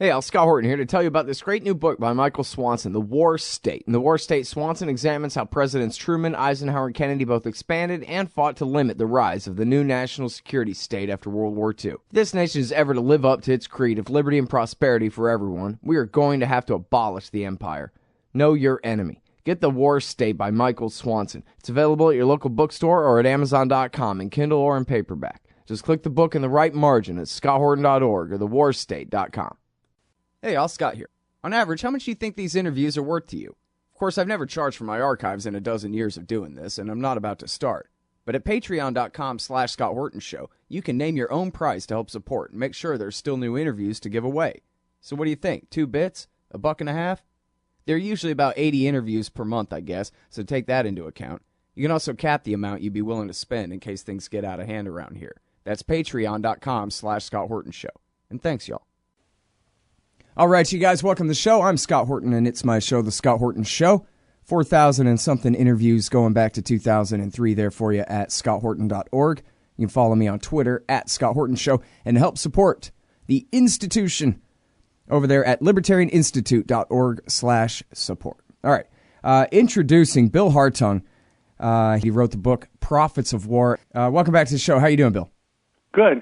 Hey, Scott Horton here to tell you about this great new book by Michael Swanson, The War State. In The War State, Swanson examines how Presidents Truman, Eisenhower, and Kennedy both expanded and fought to limit the rise of the new national security state after World War II. If this nation is ever to live up to its creed of liberty and prosperity for everyone, we are going to have to abolish the empire. Know your enemy. Get The War State by Michael Swanson. It's available at your local bookstore or at Amazon.com in Kindle or in paperback. Just click the book in the right margin at scotthorton.org or thewarstate.com. Hey, Scott here. On average, how much do you think these interviews are worth to you? Of course, I've never charged for my archives in a dozen years of doing this, and I'm not about to start. But at patreon.com/Scott Horton Show, you can name your own price to help support and make sure there's still new interviews to give away. So what do you think? 2 bits? $1.50? There are usually about 80 interviews per month, I guess, so take that into account. You can also cap the amount you'd be willing to spend in case things get out of hand around here. That's patreon.com/Scott Horton Show. And thanks, y'all. All right, you guys, welcome to the show. I'm Scott Horton, and it's my show, The Scott Horton Show. 4,000 and something interviews going back to 2003 there for you at scotthorton.org. You can follow me on Twitter at Scott Horton Show and help support the institution over there at libertarianinstitute.org/support. All right, introducing Bill Hartung. He wrote the book Prophets of War. Welcome back to the show. How you doing, Bill? Good.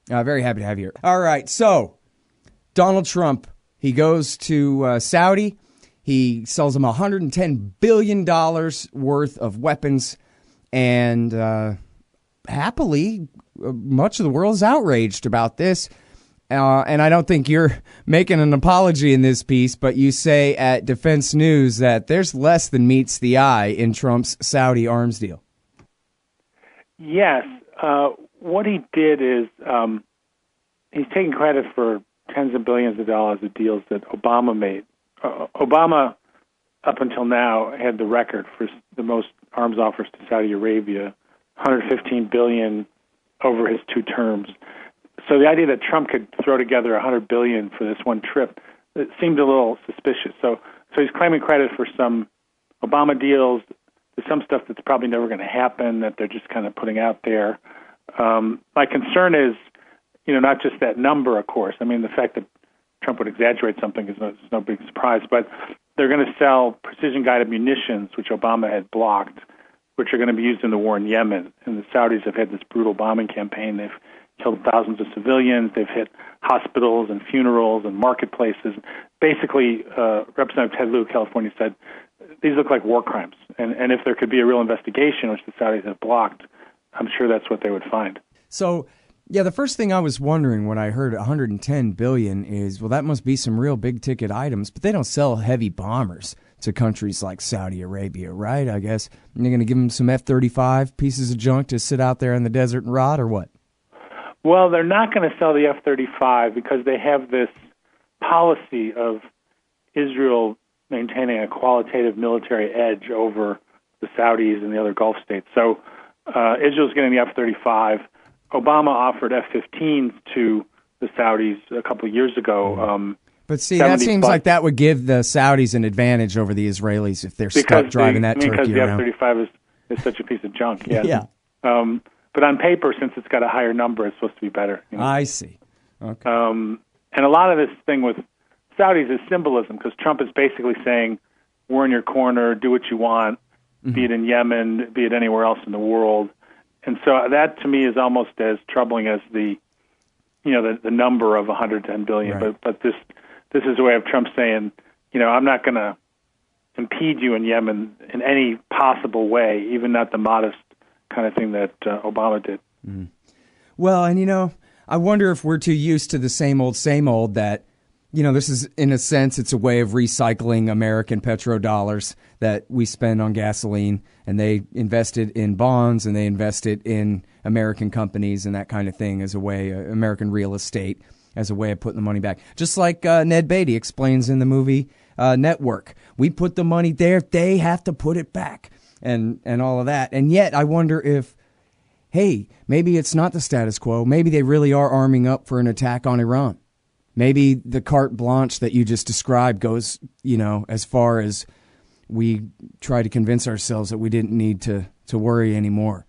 Very happy to have you here. All right, so Donald Trump, he goes to Saudi. He sells them $110 billion worth of weapons. And happily, much of the world is outraged about this. And I don't think you're making an apology in this piece, but you say at Defense News that there's less than meets the eye in Trump's Saudi arms deal. Yes. What he did is he's taking credit for tens of billions of dollars of deals that Obama made. Obama, up until now, had the record for the most arms offers to Saudi Arabia, $115 billion over his 2 terms. So the idea that Trump could throw together $100 billion for this one trip, it seemed a little suspicious. So he's claiming credit for some Obama deals. There's some stuff that's probably never going to happen that they're just kind of putting out there. My concern is, not just that number, of course. I mean, the fact that Trump would exaggerate something is no big surprise, but they're going to sell precision-guided munitions, which Obama had blocked, which are going to be used in the war in Yemen. And the Saudis have had this brutal bombing campaign. They've killed thousands of civilians. They've hit hospitals and funerals and marketplaces. Basically, Representative Ted Lieu of California said, these look like war crimes. And if there could be a real investigation, which the Saudis have blocked, I'm sure that's what they would find. So, yeah, the first thing I was wondering when I heard $110 billion is, well, that must be some real big-ticket items, but they don't sell heavy bombers to countries like Saudi Arabia, right? I guess they're going to give them some F-35 pieces of junk to sit out there in the desert and rot, or what? Well, they're not going to sell the F-35 because they have this policy of Israel maintaining a qualitative military edge over the Saudis and the other Gulf states. So Israel's getting the F-35. Obama offered F-15s to the Saudis a couple of years ago. But see, that seems like that would give the Saudis an advantage over the Israelis if they're stuck driving that turkey around. Because the F-35 is such a piece of junk. Yeah. But on paper, since it's got a higher number, it's supposed to be better. I see. Okay. And a lot of this thing with Saudis is symbolism, because Trump is basically saying, we're in your corner, do what you want, be it in Yemen, be it anywhere else in the world. And so that, to me, is almost as troubling as the number of $110 billion. Right. But this is a way of Trump saying, I'm not going to impede you in Yemen in any possible way, even not the modest kind of thing that Obama did. Mm-hmm. Well, and I wonder if we're too used to the same old that, this is, in a sense, it's a way of recycling American petrodollars that we spend on gasoline, and they invested in bonds and they invested in American companies and that kind of thing as a way, American real estate as a way of putting the money back. Just like Ned Beatty explains in the movie Network. We put the money there, they have to put it back and all of that. And yet I wonder if, hey, maybe it's not the status quo. Maybe they really are arming up for an attack on Iran. Maybe the carte blanche that you just described goes, as far as we try to convince ourselves that we didn't need to worry anymore.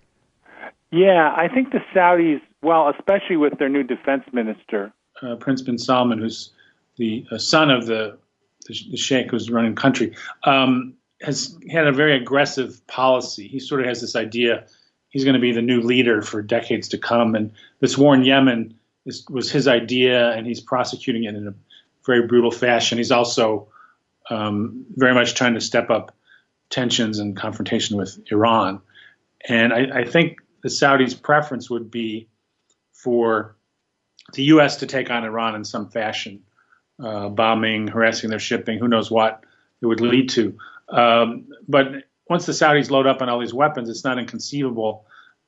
Yeah, I think the Saudis, well, especially with their new defense minister, Prince bin Salman, who's the son of the sheikh who's running the country, has had a very aggressive policy. He sort of has this idea he's going to be the new leader for decades to come. And this war in Yemen was his idea, and he's prosecuting it in a very brutal fashion. He's also very much trying to step up tensions and confrontation with Iran. And I think the Saudis' preference would be for the U.S. to take on Iran in some fashion, bombing, harassing their shipping, who knows what it would lead to. But once the Saudis load up on all these weapons, it's not inconceivable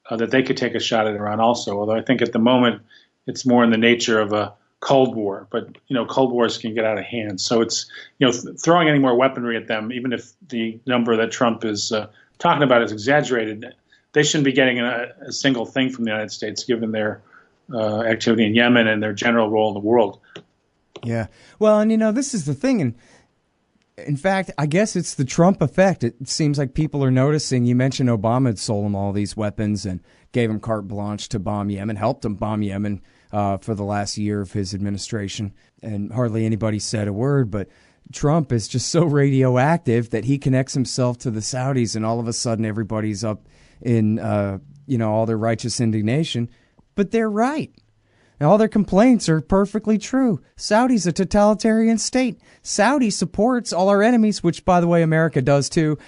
that they could take a shot at Iran also. Although I think at the moment it's more in the nature of a Cold War. But, Cold Wars can get out of hand. So it's, throwing any more weaponry at them, even if the number that Trump is talking about is exaggerated, they shouldn't be getting a single thing from the United States, given their activity in Yemen and their general role in the world. Yeah. Well, and, this is the thing. And in fact, I guess it's the Trump effect. It seems like people are noticing. You mentioned Obama had sold them all these weapons and gave him carte blanche to bomb Yemen, helped him bomb Yemen for the last year of his administration. And hardly anybody said a word. But Trump is just so radioactive that he connects himself to the Saudis, and all of a sudden everybody's up in, all their righteous indignation. But they're right. And all their complaints are perfectly true. Saudi's a totalitarian state. Saudi supports all our enemies, which, by the way, America does too.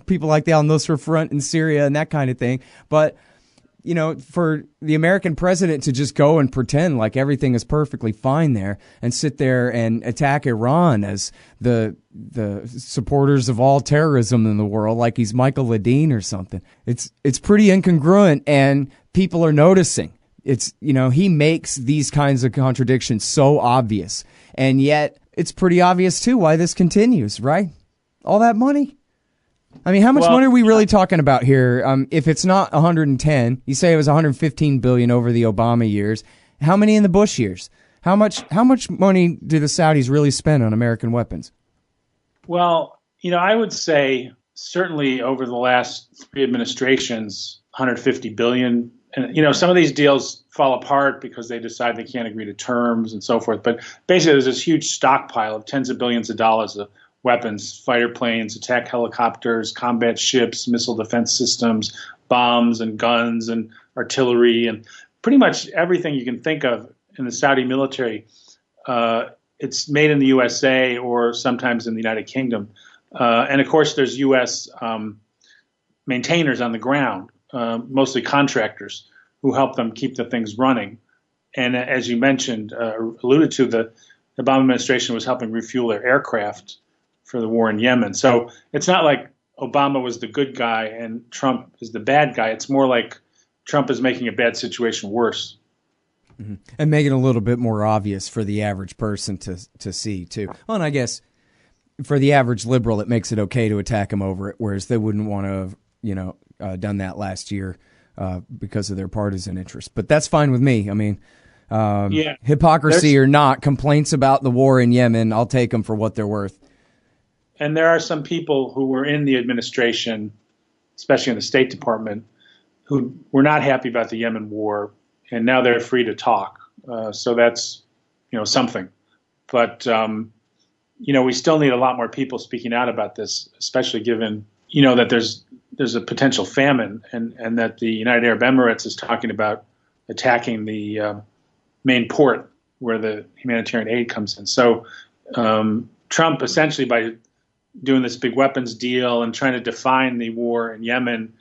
People like the al-Nusra Front in Syria and that kind of thing. But, for the American president to just go and pretend like everything is perfectly fine there and sit there and attack Iran as the supporters of all terrorism in the world, like he's Michael Ledeen or something. It's pretty incongruent, and people are noticing. It's, he makes these kinds of contradictions so obvious. And yet it's pretty obvious, too, why this continues, right? All that money. I mean, how much money are we really talking about here? If it's not 110, you say it was 115 billion over the Obama years. How many in the Bush years? How much money do the Saudis really spend on American weapons? Well, I would say certainly over the last three administrations, 150 billion. And, some of these deals fall apart because they decide they can't agree to terms and so forth. But basically, there's this huge stockpile of tens of billions of dollars of weapons, fighter planes, attack helicopters, combat ships, missile defense systems, bombs and guns and artillery, and pretty much everything you can think of in the Saudi military. It's made in the USA or sometimes in the United Kingdom. And, of course, there's U.S. Maintainers on the ground. Mostly contractors who help them keep the things running. And as you mentioned, alluded to, the Obama administration was helping refuel their aircraft for the war in Yemen. So it's not like Obama was the good guy and Trump is the bad guy. It's more like Trump is making a bad situation worse. Mm-hmm. And making it a little bit more obvious for the average person to see, too. Well, and I guess for the average liberal, it makes it okay to attack him over it, whereas they wouldn't want to have, done that last year because of their partisan interests. But that's fine with me. I mean, hypocrisy or not, complaints about the war in Yemen, I'll take them for what they're worth. And there are some people who were in the administration, especially in the State Department, who were not happy about the Yemen war, and now they're free to talk. So that's, something. But, we still need a lot more people speaking out about this, especially given, that there's a potential famine, and that the United Arab Emirates is talking about attacking the main port where the humanitarian aid comes in. So Trump, essentially, by doing this big weapons deal and trying to define the war in Yemen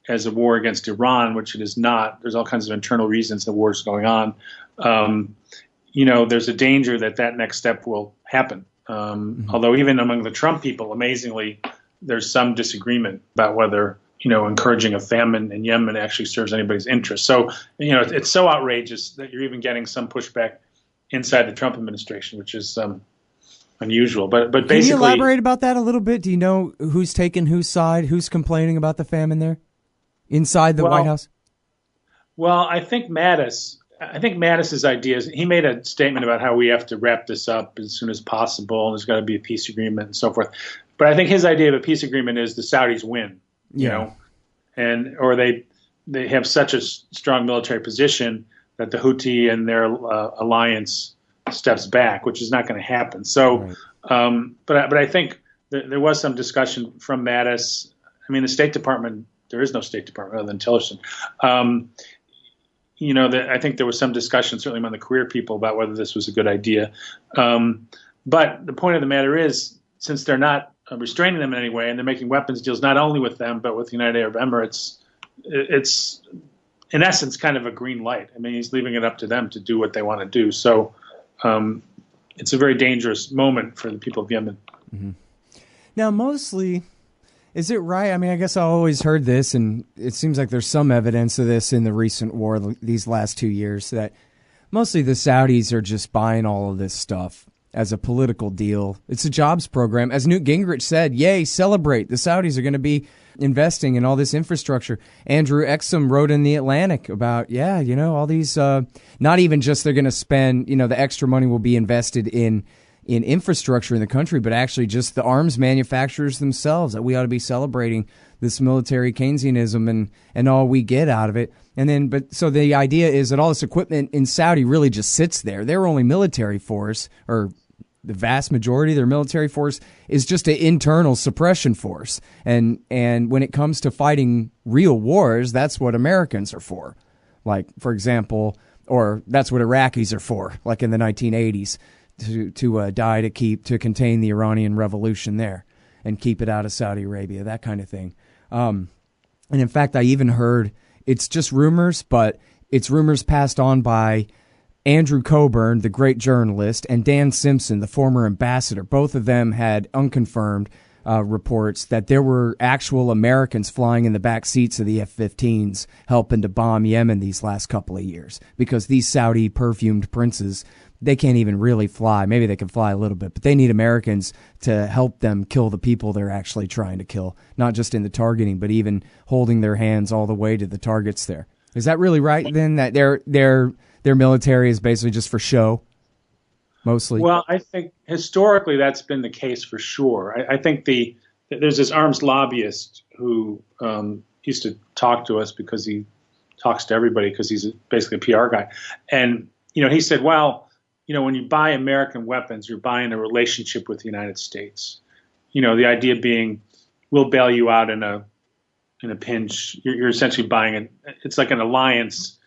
as a war against Iran, which it is not, there's all kinds of internal reasons the war is going on. There's a danger that next step will happen. Although even among the Trump people, amazingly, there's some disagreement about whether, encouraging a famine in Yemen actually serves anybody's interest. So, it's so outrageous that you're even getting some pushback inside the Trump administration, which is unusual. But basically, can you elaborate about that a little bit? Do you know who's taking whose side, who's complaining about the famine there inside the White House? Well, I think Mattis's ideas, he made a statement about how we have to wrap this up as soon as possible, and there's got to be a peace agreement and so forth. But I think his idea of a peace agreement is the Saudis win, or they have such a strong military position that the Houthi and their alliance steps back, which is not going to happen. So, right. But I think there was some discussion from Mattis. I mean, the State Department, there is no State Department other than Tillerson. I think there was some discussion, certainly among the career people, about whether this was a good idea. But the point of the matter is, since they're not restraining them in any way, and they're making weapons deals not only with them, but with the United Arab Emirates, it's in essence kind of a green light. I mean, he's leaving it up to them to do what they want to do. So it's a very dangerous moment for the people of Yemen. Mm-hmm. Now, mostly, is it right? I mean, I guess I always heard this, and it seems like there's some evidence of this in the recent war, these last 2 years, that mostly the Saudis are just buying all of this stuff as a political deal. It's a jobs program. As Newt Gingrich said, yay, celebrate. The Saudis are going to be investing in all this infrastructure. Andrew Exum wrote in The Atlantic about, all these, not even just they're going to spend, the extra money will be invested in infrastructure in the country, but actually just the arms manufacturers themselves, that we ought to be celebrating this military Keynesianism and all we get out of it. And then, so the idea is that all this equipment in Saudi really just sits there. Their only military force, or the vast majority of their military force, is just an internal suppression force. And when it comes to fighting real wars, that's what Americans are for. Like, for example, or that's what Iraqis are for, like in the 1980s, to die to contain the Iranian Revolution there and keep it out of Saudi Arabia, that kind of thing. And in fact, I even heard, it's just rumors, but it's rumors passed on by Andrew Coburn, the great journalist, and Dan Simpson, the former ambassador. Both of them had unconfirmed reports that there were actual Americans flying in the back seats of the F-15s helping to bomb Yemen these last couple of years, because these Saudi perfumed princes, they can't even really fly. Maybe they can fly a little bit, but they need Americans to help them kill the people they're actually trying to kill, not just in the targeting, but even holding their hands all the way to the targets there. Is that really right, then, that their military is basically just for show, mostly? Well, I think historically that's been the case for sure. I think there's this arms lobbyist who used to talk to us, because he talks to everybody because he's basically a PR guy. And, he said, well, when you buy American weapons, you're buying a relationship with the United States. The idea being, we'll bail you out in a pinch. You're essentially buying it's like an alliance,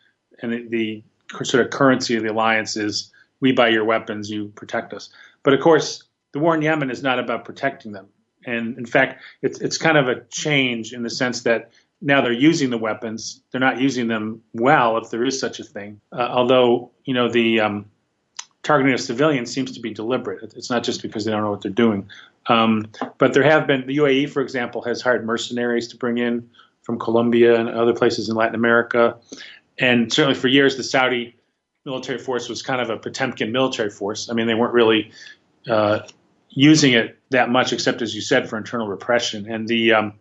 and the sort of currency of the alliance is, we buy your weapons, you protect us. But of course, the war in Yemen is not about protecting them. And in fact, it's kind of a change in the sense that now they're using the weapons. They're not using them well, if there is such a thing. Although, the targeting of civilians seems to be deliberate. It's not just because they don't know what they're doing. But there have been, the UAE, for example, has hired mercenaries to bring in from Colombia and other places in Latin America. And certainly for years, the Saudi military force was kind of a Potemkin military force. I mean, they weren't really using it that much, except, as you said, for internal repression. And the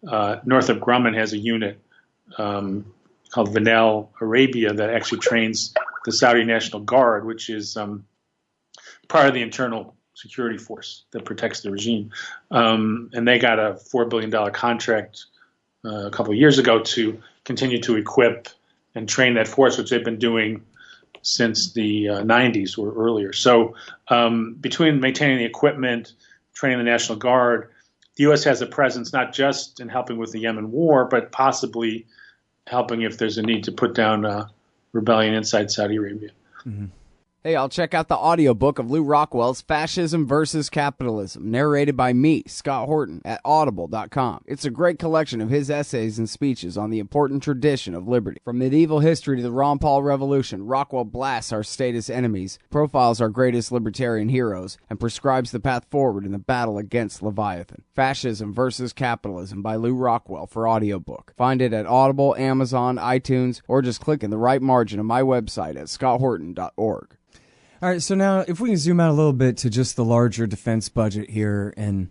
Northrop Grumman has a unit called Vanel Arabia that actually trains the Saudi National Guard, which is part of the internal security force that protects the regime. And they got a $4 billion contract a couple of years ago to continue to equip and train that force, which they've been doing since the 90s or earlier. So between maintaining the equipment, training the National Guard, the U.S. has a presence not just in helping with the Yemen war, but possibly helping if there's a need to put down rebellion inside Saudi Arabia. Mm-hmm. Hey, I'll check out the audiobook of Lew Rockwell's Fascism versus Capitalism, narrated by me, Scott Horton, at audible.com. It's a great collection of his essays and speeches on the important tradition of liberty. From medieval history to the Ron Paul Revolution, Rockwell blasts our statist enemies, profiles our greatest libertarian heroes, and prescribes the path forward in the battle against Leviathan. Fascism versus Capitalism by Lew Rockwell for audiobook. Find it at Audible, Amazon, iTunes, or just click in the right margin of my website at scotthorton.org. All right, so now if we can zoom out a little bit to just the larger defense budget here, and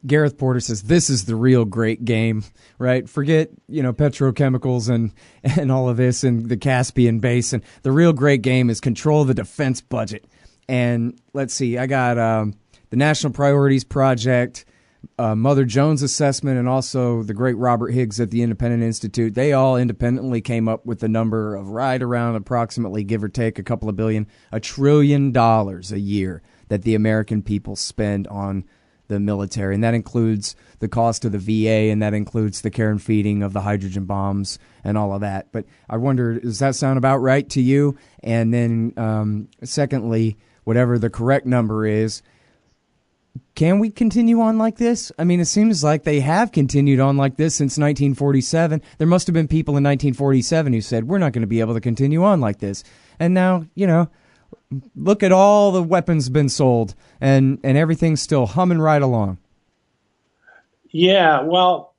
Gareth Porter says this is the real great game, right? Forget, petrochemicals and all of this and the Caspian Basin. The real great game is control the defense budget. And let's see, I got the National Priorities Project Mother Jones assessment and also the great Robert Higgs at the Independent Institute, they all independently came up with the number of right around approximately, give or take a couple of billion, $1 trillion a year that the American people spend on the military. And that includes the cost of the VA, and that includes the care and feeding of the hydrogen bombs and all of that. But I wonder, does that sound about right to you? And then secondly, whatever the correct number is, can we continue on like this? I mean, it seems like they have continued on like this since 1947. There must have been people in 1947 who said, we're not going to be able to continue on like this. And now, look at all the weapons been sold, and everything's still humming right along. Yeah, well,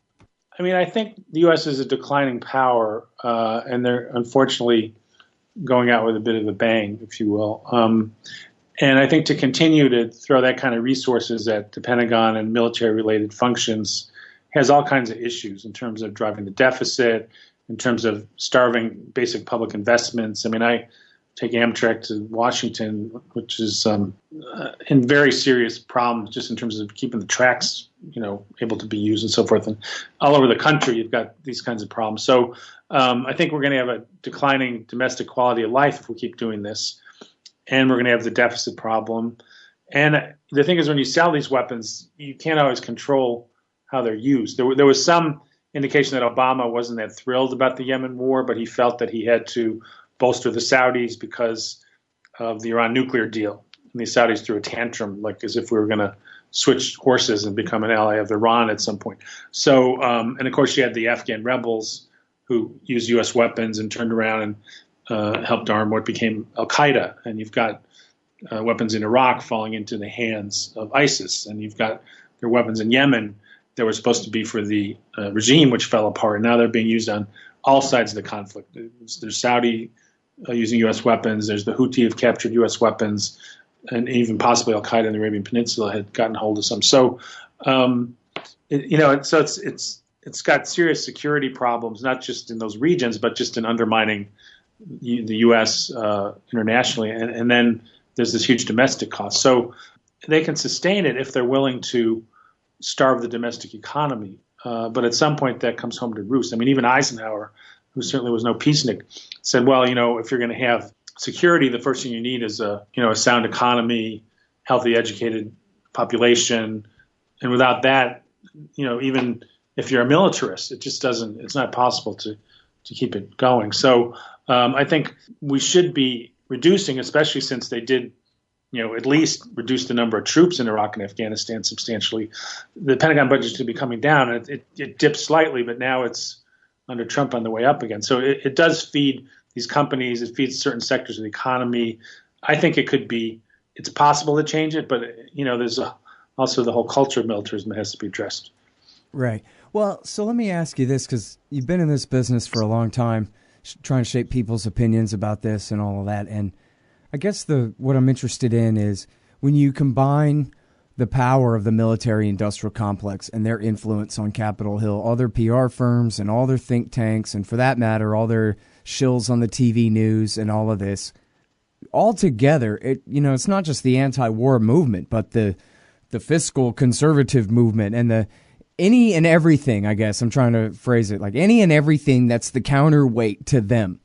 I mean, I think the U.S. is a declining power, and they're unfortunately going out with a bit of a bang, if you will. And I think to continue to throw that kind of resources at the Pentagon and military-related functions has all kinds of issues in terms of driving the deficit, in terms of starving basic public investments. I mean, I take Amtrak to Washington, which is in very serious problems just in terms of keeping the tracks, able to be used and so forth. And all over the country, you've got these kinds of problems. So I think we're going to have a declining domestic quality of life if we keep doing this. And we're going to have the deficit problem. And the thing is, when you sell these weapons, you can't always control how they're used. There was some indication that Obama wasn't that thrilled about the Yemen war, but he felt that he had to bolster the Saudis because of the Iran nuclear deal. And the Saudis threw a tantrum, like as if we were going to switch horses and become an ally of Iran at some point. So, and of course, you had the Afghan rebels who used U.S. weapons and turned around and helped arm what became Al-Qaeda. And you've got weapons in Iraq falling into the hands of ISIS. And you've got their weapons in Yemen that were supposed to be for the regime, which fell apart. Now they're being used on all sides of the conflict. There's Saudi using U.S. weapons. There's the Houthi have captured U.S. weapons. And even possibly Al-Qaeda in the Arabian Peninsula had gotten hold of some. So, it's got serious security problems, not just in those regions, but just in undermining the U.S. Internationally, and then there's this huge domestic cost. So they can sustain it if they're willing to starve the domestic economy. But at some point, that comes home to roost. I mean, even Eisenhower, who certainly was no peacenik, said, "Well, if you're going to have security, the first thing you need is a sound economy, healthy, educated population, and without that, even if you're a militarist, it's not possible to keep it going." So I think we should be reducing, especially since they did, at least reduce the number of troops in Iraq and Afghanistan substantially. The Pentagon budget should be coming down. It dipped slightly, but now it's under Trump on the way up again. So it does feed these companies. It feeds certain sectors of the economy. I think it's possible to change it, but there's also the whole culture of militarism that has to be addressed. Right. Well, so let me ask you this, because you've been in this business for a long time, trying to shape people's opinions about this and all of that. And I guess what I'm interested in is when you combine the power of the military-industrial complex and their influence on Capitol Hill, all their PR firms and all their think tanks, and for that matter, all their shills on the TV news and all of this, all together, it's not just the anti-war movement, but the fiscal conservative movement and any and everything, I guess I'm trying to phrase it, like any and everything that's the counterweight to them.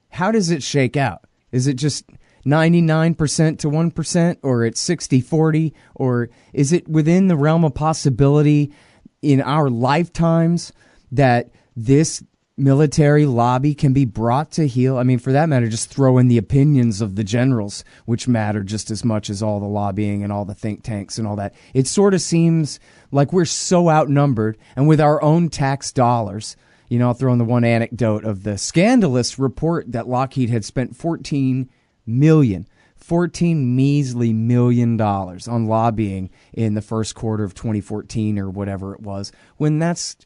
How does it shake out? Is it just 99% to 1%, or it's 60-40, or is it within the realm of possibility in our lifetimes that this military lobby can be brought to heel? I mean, for that matter, just throw in the opinions of the generals, which matter just as much as all the lobbying and all the think tanks and all that. It sort of seems like we're so outnumbered, and with our own tax dollars. I'll throw in the one anecdote of the scandalous report that Lockheed had spent $14 measly million on lobbying in the first quarter of 2014 or whatever it was, when that's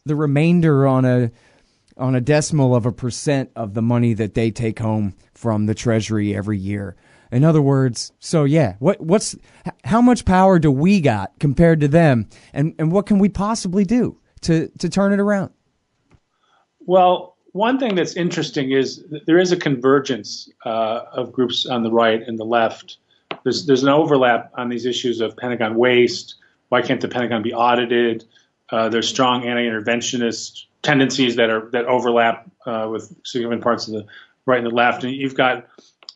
the remainder on a decimal of a percent of the money that they take home from the Treasury every year. In other words, so yeah, how much power do we got compared to them, and what can we possibly do to turn it around? Well, one thing that's interesting is that there is a convergence of groups on the right and the left. There's an overlap on these issues of Pentagon waste, Why can't the Pentagon be audited? There's strong anti-interventionist tendencies that overlap with significant parts of the right and the left. And you've got,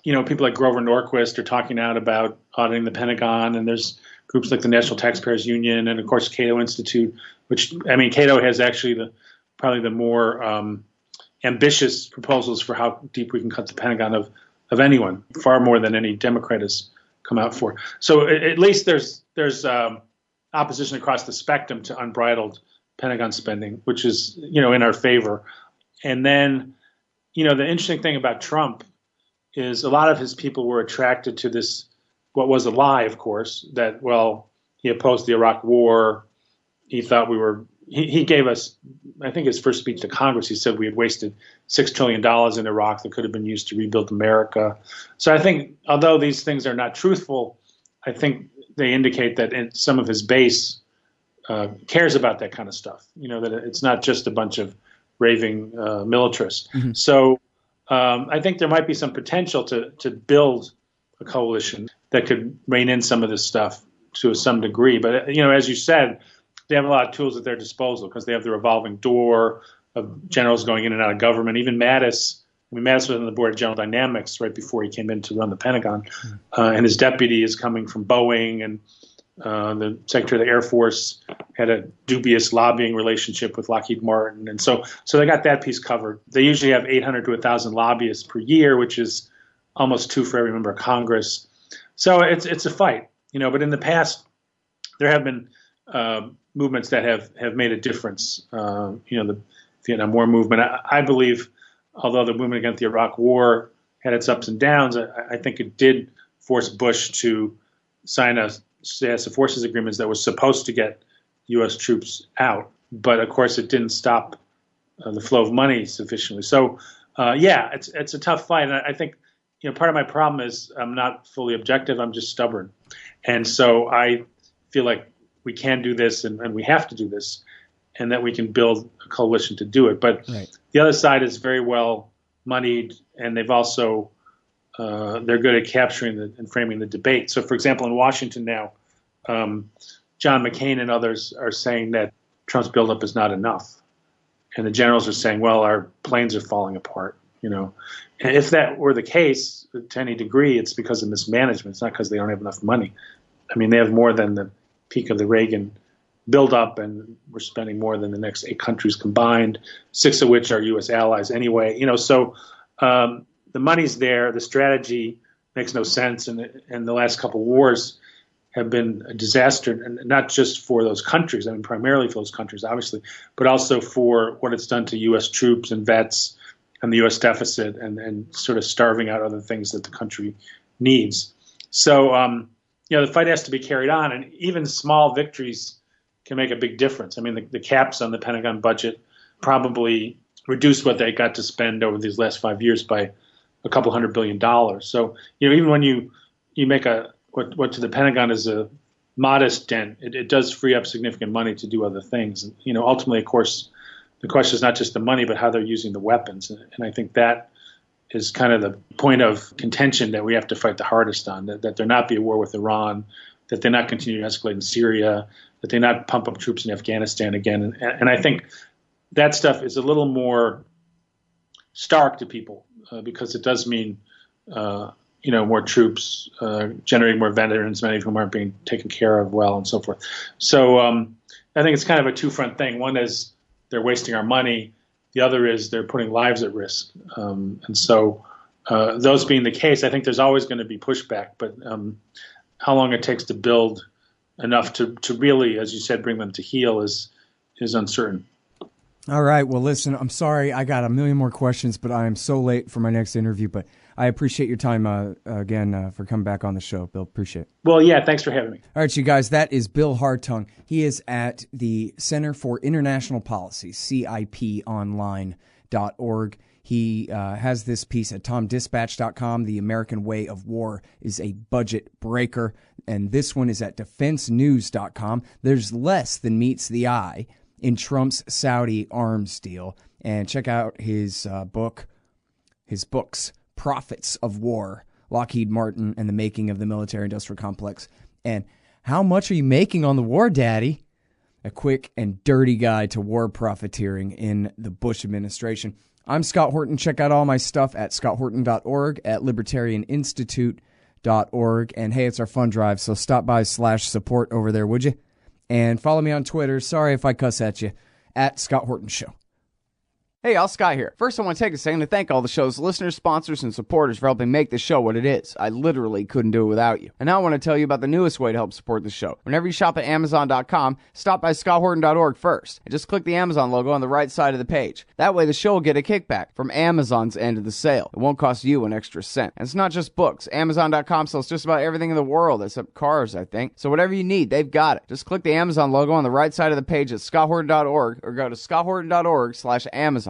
people like Grover Norquist are talking out about auditing the Pentagon, and there's groups like the National Taxpayers Union and, of course, Cato Institute, which, Cato has actually probably the more ambitious proposals for how deep we can cut the Pentagon of anyone, far more than any Democrat has come out for. So at least there's opposition across the spectrum to unbridled Pentagon spending, which is, in our favor. And then, the interesting thing about Trump is a lot of his people were attracted to this, what was a lie, of course, that, he opposed the Iraq War. He thought he gave us, I think his first speech to Congress, he said we had wasted $6 trillion in Iraq that could have been used to rebuild America. So I think, although these things are not truthful, I think they indicate that some of his base cares about that kind of stuff, that it's not just a bunch of raving militarists. Mm-hmm. So I think there might be some potential to build a coalition that could rein in some of this stuff to some degree. But, as you said, they have a lot of tools at their disposal because they have the revolving door of generals going in and out of government. Even Mattis was on the board of General Dynamics right before he came in to run the Pentagon. And his deputy is coming from Boeing, and the Secretary of the Air Force had a dubious lobbying relationship with Lockheed Martin. And so they got that piece covered. They usually have 800 to 1,000 lobbyists per year, which is almost 2 for every member of Congress. So it's a fight, but in the past there have been movements that have made a difference. The Vietnam War movement, I believe, although the movement against the Iraq War had its ups and downs, I think it did force Bush to sign a status of forces agreements that was supposed to get U.S. troops out. But, of course, it didn't stop the flow of money sufficiently. So, it's a tough fight. And I think, part of my problem is I'm not fully objective. I'm just stubborn. And so I feel like we can do this and we have to do this, and that we can build a coalition to do it. But right. The other side is very well moneyed, and they've also they're good at capturing and framing the debate. So, for example, in Washington now, John McCain and others are saying that Trump's buildup is not enough, and the generals are saying, "Well, our planes are falling apart." And if that were the case, to any degree, it's because of mismanagement. It's not because they don't have enough money. They have more than the peak of the Reagan buildup, and we're spending more than the next 8 countries combined, 6 of which are U.S. allies anyway. So the money's there. The strategy makes no sense, and the last couple of wars have been a disaster, and not just for those countries. Primarily for those countries, obviously, but also for what it's done to U.S. troops and vets and the U.S. deficit, and sort of starving out other things that the country needs. So, the fight has to be carried on, and even small victories can make a big difference. The caps on the Pentagon budget probably reduced what they got to spend over these last 5 years by a couple $100 billion. So, even when you make what to the Pentagon is a modest dent, it does free up significant money to do other things. And, ultimately, of course, the question is not just the money, but how they're using the weapons. And I think that is kind of the point of contention that we have to fight the hardest on, that there not be a war with Iran, that they not continue to escalate in Syria, that they not pump up troops in Afghanistan again. And I think that stuff is a little more stark to people because it does mean, more troops, generating more veterans, many of whom aren't being taken care of well, and so forth. So I think it's kind of a two-front thing. One is they're wasting our money. The other is they're putting lives at risk. And so those being the case, I think there's always going to be pushback. But how long it takes to build enough to really, as you said, bring them to heel is uncertain. All right. Well, listen, I'm sorry. I got a million more questions, but I am so late for my next interview. But I appreciate your time again for coming back on the show, Bill. Appreciate it. Well, yeah, thanks for having me. All right, you guys, that is Bill Hartung. He is at the Center for International Policy, CIPonline.org. He has this piece at TomDispatch.com. The American Way of War is a budget breaker. And this one is at DefenseNews.com. There's less than meets the eye in Trump's Saudi arms deal. And check out his books, Profits of War, Lockheed Martin and the Making of the Military-Industrial Complex. And How much are you making on the war, Daddy? A quick and dirty guide to war profiteering in the Bush administration. I'm Scott Horton. Check out all my stuff at scotthorton.org, at libertarianinstitute.org. And hey, it's our fund drive, so stop by /support over there, would you? And follow me on Twitter. Sorry if I cuss at you, at Scott Horton Show. Hey, y'all, Scott here. First, I want to take a second to thank all the show's listeners, sponsors, and supporters for helping make this show what it is. I literally couldn't do it without you. And now I want to tell you about the newest way to help support the show. Whenever you shop at Amazon.com, stop by scotthorton.org first, and just click the Amazon logo on the right side of the page. That way, the show will get a kickback from Amazon's end of the sale. It won't cost you an extra cent. And it's not just books. Amazon.com sells just about everything in the world, except cars, I think. So whatever you need, they've got it. Just click the Amazon logo on the right side of the page at scotthorton.org, or go to scotthorton.org/Amazon.